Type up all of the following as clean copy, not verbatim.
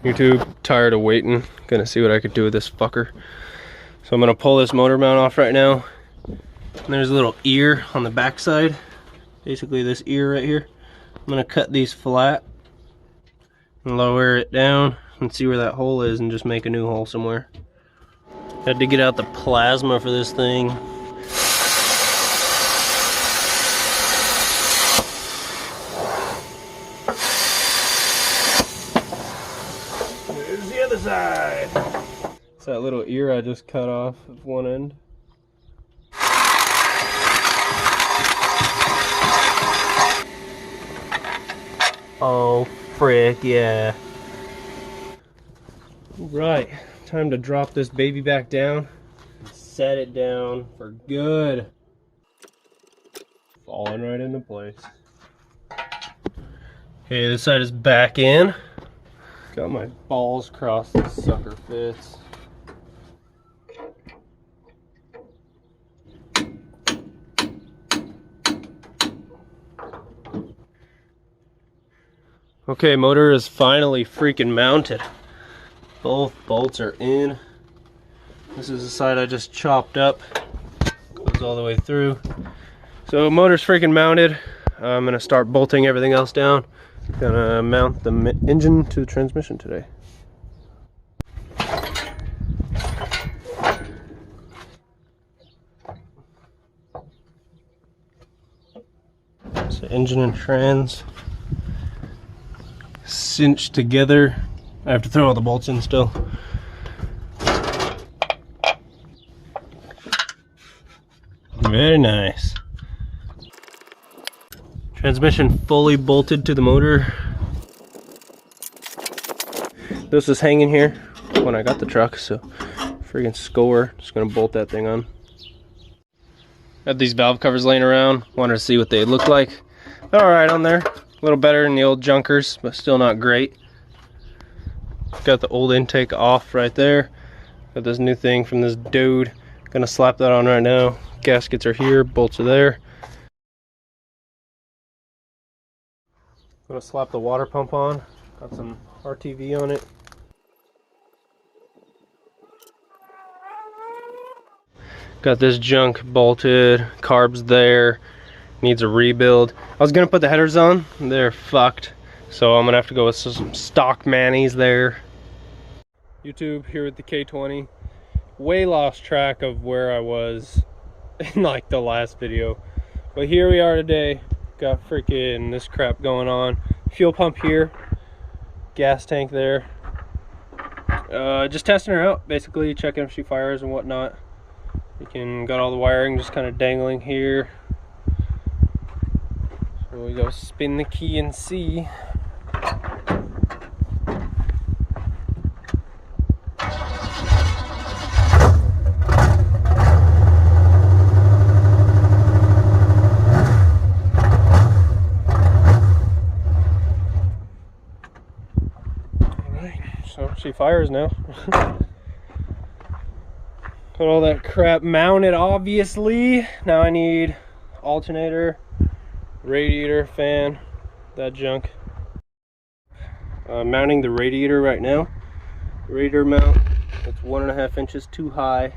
YouTube, tired of waiting. Gonna see what I could do with this fucker. So I'm gonna pull this motor mount off right now. And there's a little ear on the back side. Basically this ear right here. I'm gonna cut these flat and lower it down and see where that hole is and just make a new hole somewhere. Had to get out the plasma for this thing. There's the other side. It's that little ear I just cut off of one end. Oh, frick, yeah. Right, time to drop this baby back down and set it down for good. Falling right into place. Okay, this side is back in. Got my balls crossed, this sucker fits. Okay, motor is finally freaking mounted. Both bolts are in. This is the side I just chopped up. Goes all the way through. So motor's freaking mounted. I'm gonna start bolting everything else down. Gonna mount the engine to the transmission today. So engine and trans cinched together. I have to throw all the bolts in still. Very nice. Transmission fully bolted to the motor. This was hanging here when I got the truck, so friggin' score. Just gonna bolt that thing on. Had these valve covers laying around. Wanted to see what they look like. They're alright on there. A little better than the old junkers, but still not great. Got the old intake off right there. Got this new thing from this dude. Gonna slap that on right now. Gaskets are here, bolts are there. Gonna slap the water pump on. Got some RTV on it. Got this junk bolted, carbs there. Needs a rebuild. I was gonna put the headers on, they're fucked. So I'm gonna have to go with some stock manis there. YouTube here with the K20. Way lost track of where I was in like the last video. But here we are today. Got freaking this crap going on. Fuel pump here. Gas tank there. Just testing her out, basically checking if she fires and whatnot. Got all the wiring just kind of dangling here. So we go spin the key and see. So she fires now. Got all that crap mounted, obviously. Now I need alternator, radiator, fan, that junk. Mounting the radiator right now. Radiator mount, it's 1.5 inches too high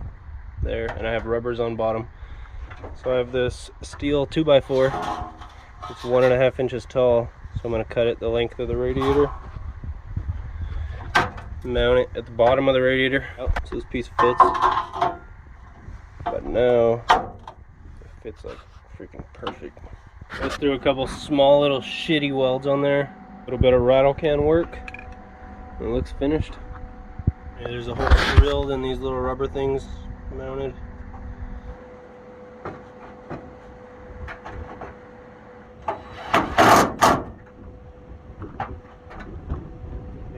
there, and I have rubbers on bottom. So I have this steel 2x4. It's 1.5 inches tall, so I'm going to cut it the length of the radiator. Mount it at the bottom of the radiator. Oh, so this piece fits. But now it fits like freaking perfect. Just threw a couple small little shitty welds on there. A little bit of rattle can work. It looks finished. Yeah, there's a hole drilled in these little rubber things mounted.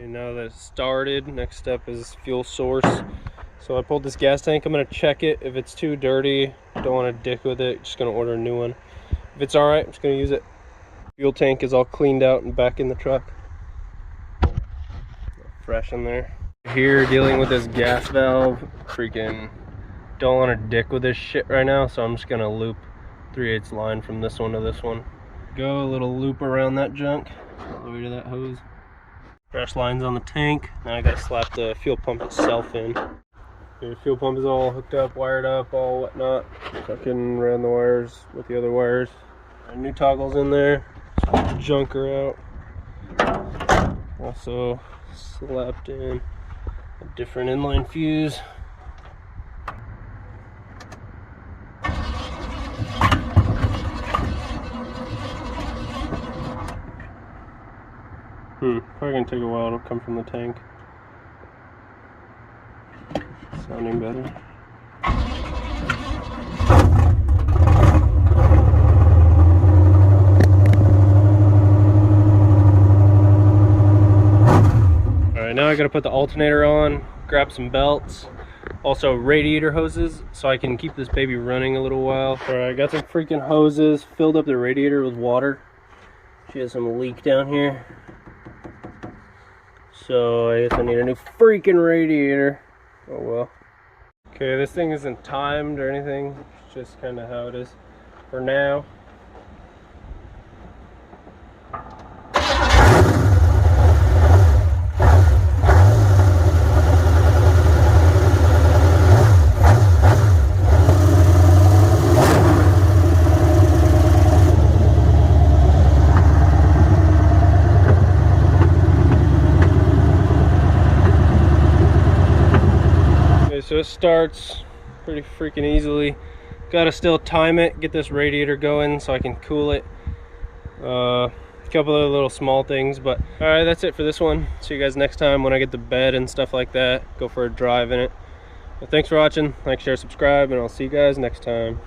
Now that it's started, next step is fuel source. So I pulled this gas tank. I'm gonna check it. If it's too dirty, don't want to dick with it, just gonna order a new one. If it's all right, I'm just gonna use it. Fuel tank is all cleaned out and back in the truck. Fresh in there. Here dealing with this gas valve. Freaking don't want to dick with this shit right now, so I'm just gonna loop 3/8 line from this one to this one. Go a little loop around that junk all the way to that hose. Brass lines on the tank. Now I gotta slap the fuel pump itself in. Okay, the fuel pump is all hooked up, wired up, all whatnot. Fucking ran the wires with the other wires. New toggles in there. Swap the junker out. Also slapped in a different inline fuse. Probably gonna take a while to come from the tank. Sounding better. Alright, now I gotta put the alternator on, grab some belts, also radiator hoses so I can keep this baby running a little while. Alright, I got some freaking hoses, filled up the radiator with water. She has some leak down here. So I guess I need a new freaking radiator. Oh well. Okay, this thing isn't timed or anything. It's just kind of how it is for now. So it starts pretty freaking easily. Gotta still time it, get this radiator going so I can cool it. A couple of little small things, but alright, that's it for this one. See you guys next time when I get the bed and stuff like that. Go for a drive in it. Well, thanks for watching. Like, share, subscribe, and I'll see you guys next time.